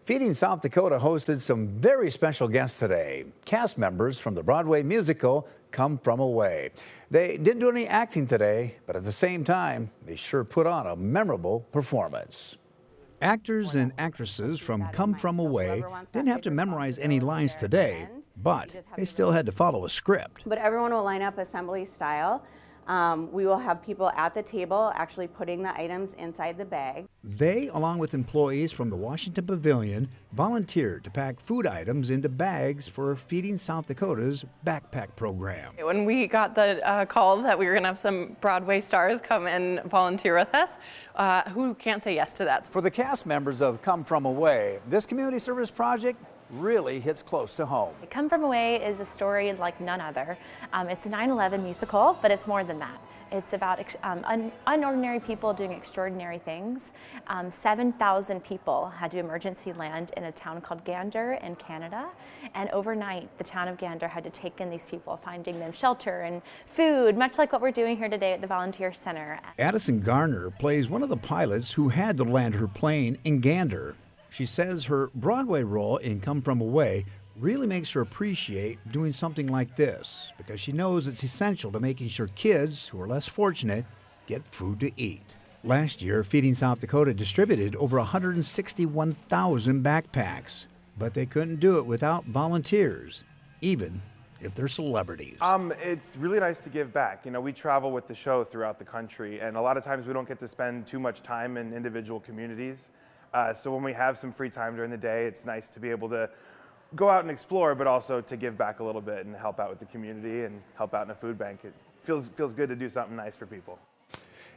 Feeding South Dakota hosted some very special guests today. Cast members from the Broadway musical Come From Away. They didn't do any acting today, but at the same time, they sure put on a memorable performance. Actors and actresses from Come From Away didn't have to memorize any lines today, but they still had to follow a script. But everyone will line up assembly style. We will have people at the table actually putting the items inside the bag. They, along with employees from the Washington Pavilion, volunteered to pack food items into bags for Feeding South Dakota's backpack program. When we got the call that we were going to have some Broadway stars come and volunteer with us, who can't say yes to that? For the cast members of Come From Away, this community service project really hits close to home. Come From Away is a story like none other. It's a 9/11 musical, but it's more than that. It's about unordinary people doing extraordinary things. 7,000 people had to emergency land in a town called Gander in Canada, and overnight the town of Gander had to take in these people, finding them shelter and food, much like what we're doing here today at the Volunteer Center. Addison Garner plays one of the pilots who had to land her plane in Gander. She says her Broadway role in Come From Away really makes her appreciate doing something like this because she knows it's essential to making sure kids who are less fortunate get food to eat. Last year, Feeding South Dakota distributed over 161,000 backpacks, but they couldn't do it without volunteers, even if they're celebrities. It's really nice to give back. You know, we travel with the show throughout the country, and a lot of times we don't get to spend too much time in individual communities. So when we have some free time during the day, it's nice to be able to go out and explore, but also to give back a little bit and help out with the community and help out in a food bank. It feels good to do something nice for people.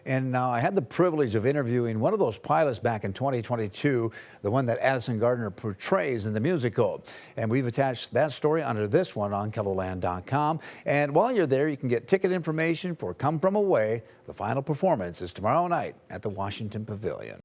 And now I had the privilege of interviewing one of those pilots back in 2022, the one that Addison Gardner portrays in the musical. And we've attached that story under this one on KELOLAND.com. And while you're there, you can get ticket information for Come From Away. The final performance is tomorrow night at the Washington Pavilion.